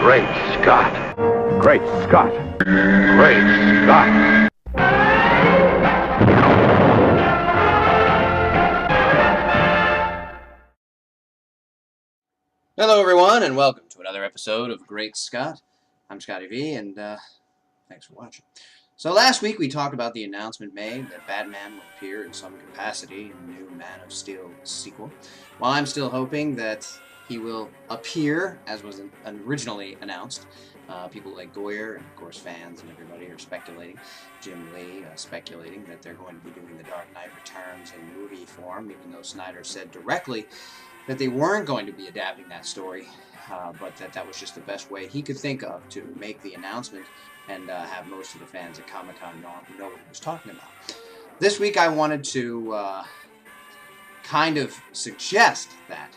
Great Scott. Great Scott. Great Scott. Hello everyone, and welcome to another episode of Great Scott. I'm Scotty V, and thanks for watching. So last week we talked about the announcement made that Batman will appear in some capacity in the new Man of Steel sequel. While I'm still hoping that he will appear as was originally announced, people like Goyer and of course fans and everybody are speculating, Jim Lee speculating that they're going to be doing The Dark Knight Returns in movie form, even though Snyder said directly that they weren't going to be adapting that story, but that was just the best way he could think of to make the announcement and have most of the fans at Comic-Con know what he was talking about. This week I wanted to kind of suggest that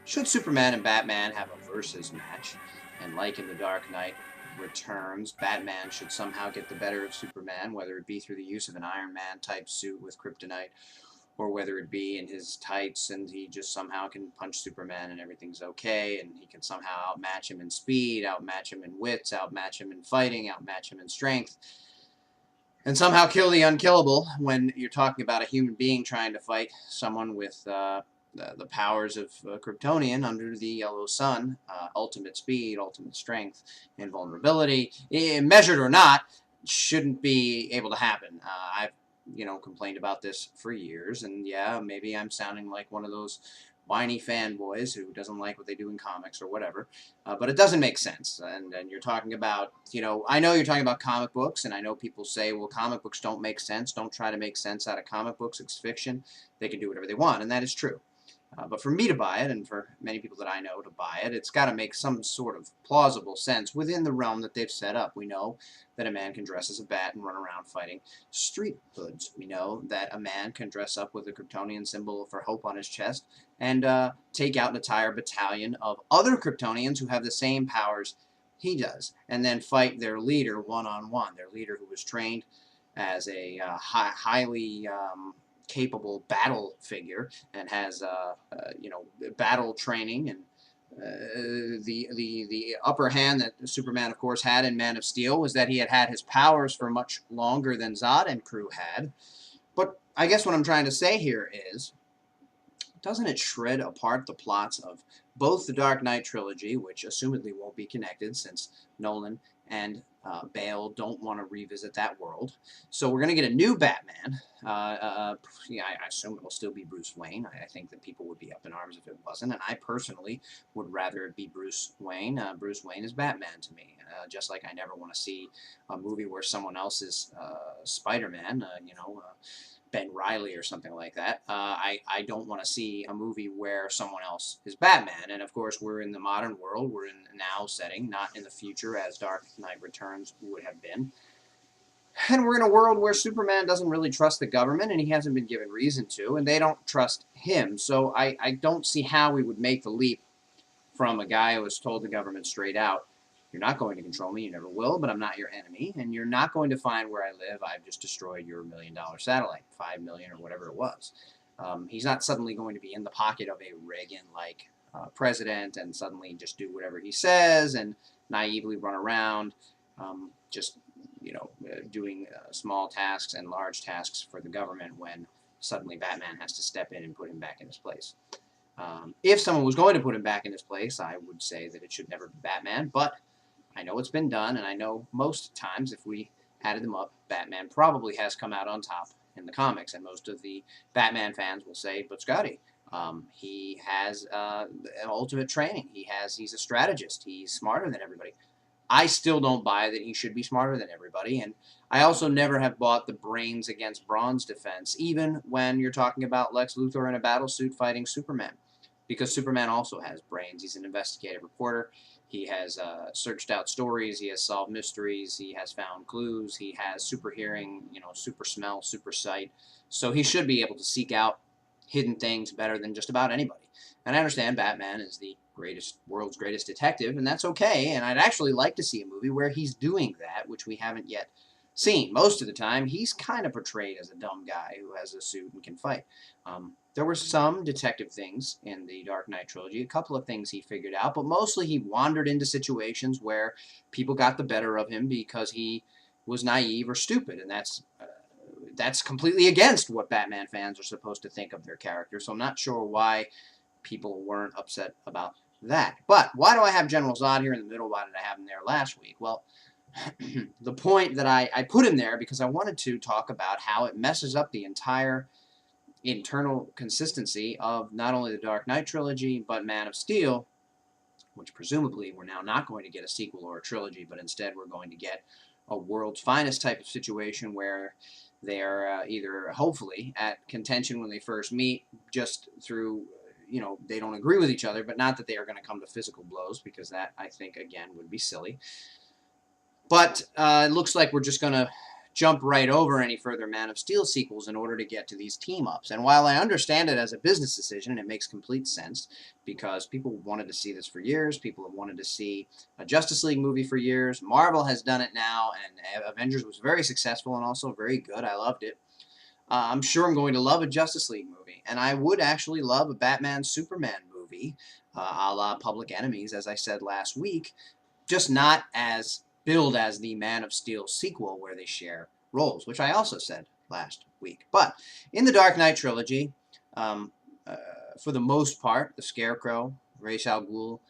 should Superman and Batman have a versus match, and like in The Dark Knight Returns, Batman should somehow get the better of Superman, whether it be through the use of an Iron Man type suit with kryptonite, or whether it be in his tights and he just somehow can punch Superman and everything's okay, and he can somehow outmatch him in speed, outmatch him in wits, outmatch him in fighting, outmatch him in strength, and somehow kill the unkillable when you're talking about a human being trying to fight someone with the powers of Kryptonian under the yellow sun, ultimate speed, ultimate strength, invulnerability, measured or not, shouldn't be able to happen. I've complained about this for years, and yeah, maybe I'm sounding like one of those whiny fanboys who doesn't like what they do in comics or whatever, but it doesn't make sense. And you're talking about, I know you're talking about comic books, and I know people say, well, comic books don't make sense. Don't try to make sense out of comic books. It's fiction. They can do whatever they want, and that is true. But for me to buy it, and for many people that I know to buy it, it's got to make some sort of plausible sense within the realm that they've set up. We know that a man can dress as a bat and run around fighting street hoods. We know that a man can dress up with a Kryptonian symbol for hope on his chest and take out an entire battalion of other Kryptonians who have the same powers he does, and then fight their leader one-on-one, their leader who was trained as a highly capable battle figure and has battle training, and the upper hand that Superman of course had in Man of Steel was that he had his powers for much longer than Zod and crew had. But I guess what I'm trying to say here is, doesn't it shred apart the plots of both the Dark Knight trilogy, which assumedly won't be connected since Nolan and Bale don't want to revisit that world? So we're going to get a new Batman. I assume it'll still be Bruce Wayne. I think that people would be up in arms if it wasn't, and I personally would rather it be Bruce Wayne. Bruce Wayne is Batman to me, just like I never want to see a movie where someone else is Spider-Man, Ben Reilly or something like that. I don't want to see a movie where someone else is Batman. And of course, we're in the modern world. We're in the now setting, not in the future as Dark Knight Returns would have been. And we're in a world where Superman doesn't really trust the government, and he hasn't been given reason to, and they don't trust him. So I don't see how we would make the leap from a guy who has told the government straight out, you're not going to control me, you never will, but I'm not your enemy, and you're not going to find where I live. I've just destroyed your $1 million satellite, 5 million or whatever it was. He's not suddenly going to be in the pocket of a Reagan-like president and suddenly just do whatever he says and naively run around doing small tasks and large tasks for the government when suddenly Batman has to step in and put him back in his place. If someone was going to put him back in his place, I would say that it should never be Batman, but I know it's been done, and I know most times if we added them up, Batman probably has come out on top in the comics, and most of the Batman fans will say, but Scotty, he has ultimate training. He's a strategist. He's smarter than everybody. I still don't buy that he should be smarter than everybody, and I also never have bought the brains against bronze defense, even when you're talking about Lex Luthor in a battle suit fighting Superman, because Superman also has brains. He's an investigative reporter. He has searched out stories. He has solved mysteries. He has found clues. He has super hearing, super smell, super sight. So he should be able to seek out hidden things better than just about anybody. And I understand Batman is the world's greatest detective, and that's okay. And I'd actually like to see a movie where he's doing that, which we haven't yet seen. Most of the time, he's kind of portrayed as a dumb guy who has a suit and can fight. There were some detective things in the Dark Knight trilogy, a couple of things he figured out, but mostly he wandered into situations where people got the better of him because he was naive or stupid, and that's completely against what Batman fans are supposed to think of their character, so I'm not sure why people weren't upset about that. But why do I have General Zod here in the middle? Why did I have him there last week? Well, the point that I put him there because I wanted to talk about how it messes up the entire internal consistency of not only the Dark Knight trilogy, but Man of Steel, which presumably we're now not going to get a sequel or a trilogy, but instead we're going to get a world's finest type of situation where they are either, hopefully, at contention when they first meet, just through, they don't agree with each other, but not that they are going to come to physical blows, because that, I think, again, would be silly. But it looks like we're just going to jump right over any further Man of Steel sequels in order to get to these team-ups. And while I understand it as a business decision, and it makes complete sense, because people wanted to see this for years, people have wanted to see a Justice League movie for years, Marvel has done it now, and Avengers was very successful and also very good. I loved it. I'm sure I'm going to love a Justice League movie, and I would actually love a Batman-Superman movie, a la Public Enemies, as I said last week, just not as billed as the Man of Steel sequel where they share roles, which I also said last week. But in the Dark Knight trilogy, for the most part, the Scarecrow, Ra's al Ghul,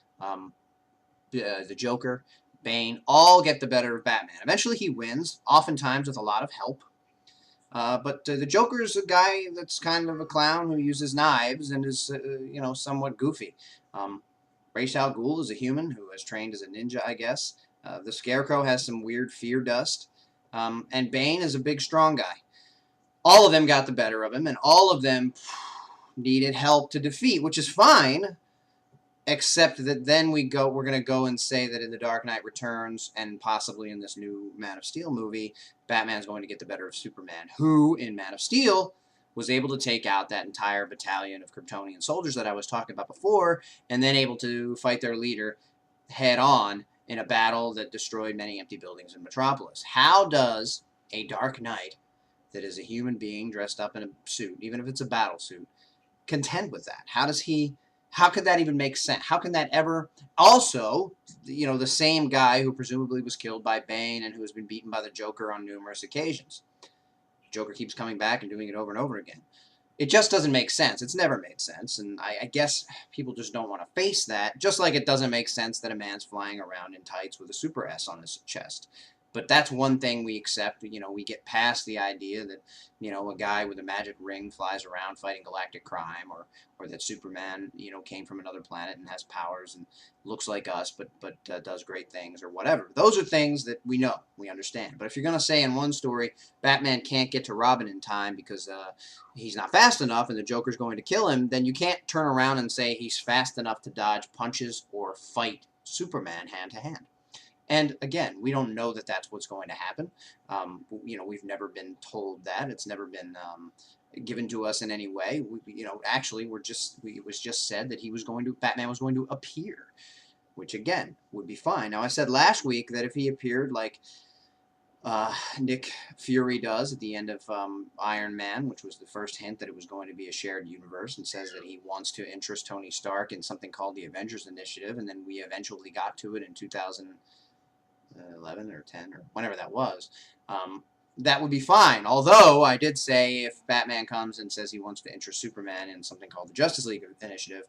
the Joker, Bane, all get the better of Batman. Eventually he wins, oftentimes with a lot of help. But the Joker is a guy that's kind of a clown who uses knives and is, somewhat goofy. Ra's al Ghul is a human who has trained as a ninja, I guess. The Scarecrow has some weird fear dust. And Bane is a big, strong guy. All of them got the better of him, and all of them needed help to defeat, which is fine, except that then we're going to go and say that in The Dark Knight Returns, and possibly in this new Man of Steel movie, Batman's going to get the better of Superman, who, in Man of Steel, was able to take out that entire battalion of Kryptonian soldiers that I was talking about before, and then able to fight their leader head-on in a battle that destroyed many empty buildings in Metropolis. How does a Dark Knight that is a human being dressed up in a suit, even if it's a battle suit, contend with that? How could that even make sense? How can that ever... Also, the same guy who presumably was killed by Bane and who has been beaten by the Joker on numerous occasions. The Joker keeps coming back and doing it over and over again. It just doesn't make sense. It's never made sense, and I guess people just don't want to face that, just like it doesn't make sense that a man's flying around in tights with a super S on his chest. But that's one thing we accept. We get past the idea that, a guy with a magic ring flies around fighting galactic crime, or that Superman, came from another planet and has powers and looks like us, but does great things or whatever. Those are things that we know, we understand. But if you're going to say in one story, Batman can't get to Robin in time because he's not fast enough and the Joker's going to kill him, then you can't turn around and say he's fast enough to dodge punches or fight Superman hand to hand. And again, we don't know that that's what's going to happen. We've never been told that. It's never been given to us in any way. Actually, it was just said that Batman was going to appear, which again would be fine. Now, I said last week that if he appeared like Nick Fury does at the end of Iron Man, which was the first hint that it was going to be a shared universe, and says that he wants to interest Tony Stark in something called the Avengers Initiative, and then we eventually got to it in 2011 or 10 or whenever that was, that would be fine. Although I did say if Batman comes and says he wants to interest Superman in something called the Justice League Initiative,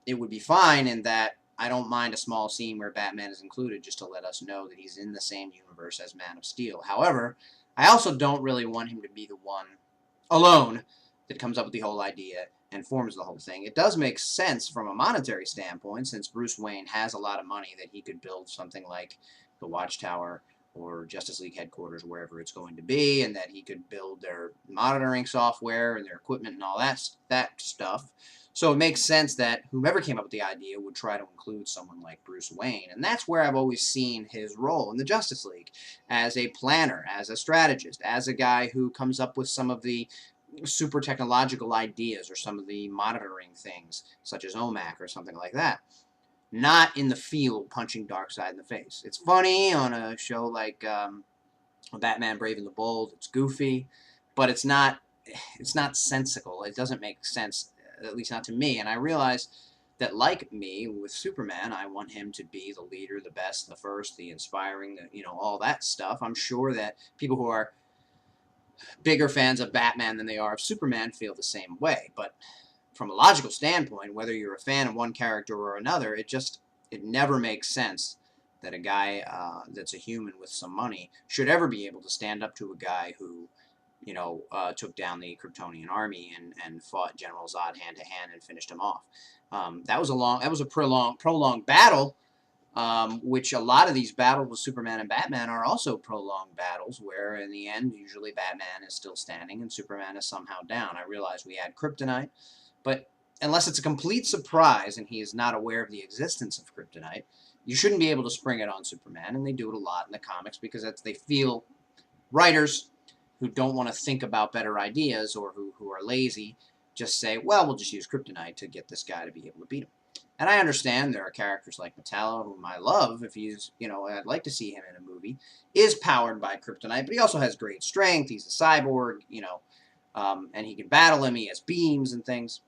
it would be fine in that I don't mind a small scene where Batman is included just to let us know that he's in the same universe as Man of Steel. However, I also don't really want him to be the one alone that comes up with the whole idea and forms the whole thing. It does make sense from a monetary standpoint, since Bruce Wayne has a lot of money, that he could build something like the Watchtower or Justice League headquarters, wherever it's going to be, and that he could build their monitoring software and their equipment and all that stuff. So it makes sense that whomever came up with the idea would try to include someone like Bruce Wayne. And that's where I've always seen his role in the Justice League, as a planner, as a strategist, as a guy who comes up with some of the super technological ideas or some of the monitoring things, such as OMAC or something like that. Not in the field punching Darkseid in the face. It's funny on a show like Batman Brave and the Bold. It's goofy, but it's not sensical. It doesn't make sense at least not to me. And I realize that, like me with Superman, I want him to be the leader, the best, the first, the inspiring, all that stuff. I'm sure that people who are bigger fans of Batman than they are of Superman feel the same way. But from a logical standpoint, whether you're a fan of one character or another, it never makes sense that a guy that's a human with some money should ever be able to stand up to a guy who, took down the Kryptonian army and fought General Zod hand to hand and finished him off. That was a prolonged battle, which a lot of these battles with Superman and Batman are also prolonged battles, where in the end, usually Batman is still standing and Superman is somehow down. I realize we had kryptonite, but unless it's a complete surprise and he is not aware of the existence of kryptonite, you shouldn't be able to spring it on Superman, and they do it a lot in the comics because they feel writers who don't want to think about better ideas or who are lazy just say, well, we'll just use kryptonite to get this guy to be able to beat him. And I understand there are characters like Metallo, whom I love, if he's, I'd like to see him in a movie, is powered by kryptonite, but he also has great strength. He's a cyborg, and he can battle him. He has beams and things.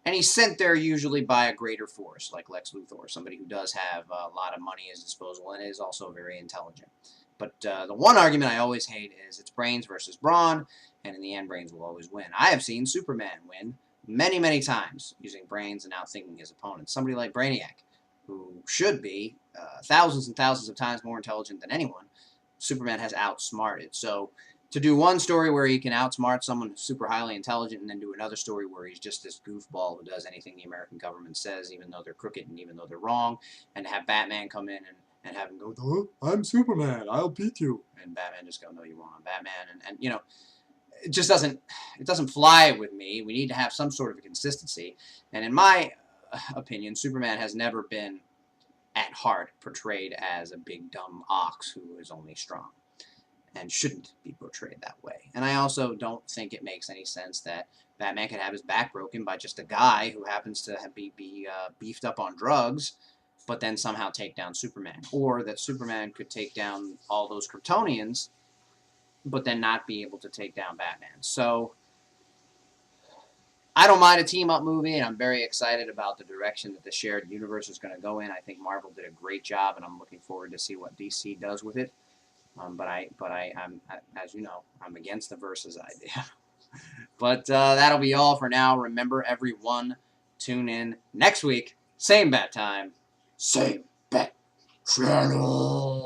And he's sent there usually by a greater force, like Lex Luthor, somebody who does have a lot of money at his disposal and is also very intelligent. But the one argument I always hate is it's brains versus brawn, and in the end, brains will always win. I have seen Superman win many, many times using brains and outthinking his opponents. Somebody like Brainiac, who should be thousands and thousands of times more intelligent than anyone, Superman has outsmarted. So to do one story where he can outsmart someone who's super highly intelligent and then do another story where he's just this goofball who does anything the American government says, even though they're crooked and even though they're wrong, and to have Batman come in and have him go, oh, I'm Superman, I'll beat you. And Batman just go, no, you won't, I'm Batman. And it just doesn't fly with me. We need to have some sort of a consistency. And in my opinion, Superman has never been, at heart, portrayed as a big dumb ox who is only strong, and shouldn't be portrayed that way. And I also don't think it makes any sense that Batman could have his back broken by just a guy who happens to be beefed up on drugs, but then somehow take down Superman. Or that Superman could take down all those Kryptonians, but then not be able to take down Batman. So I don't mind a team-up movie, and I'm very excited about the direction that the shared universe is going to go in. I think Marvel did a great job, and I'm looking forward to see what DC does with it. But I'm, as you know, I'm against the versus idea. But that'll be all for now. Remember, everyone, tune in next week. Same bat time. Same bat channel.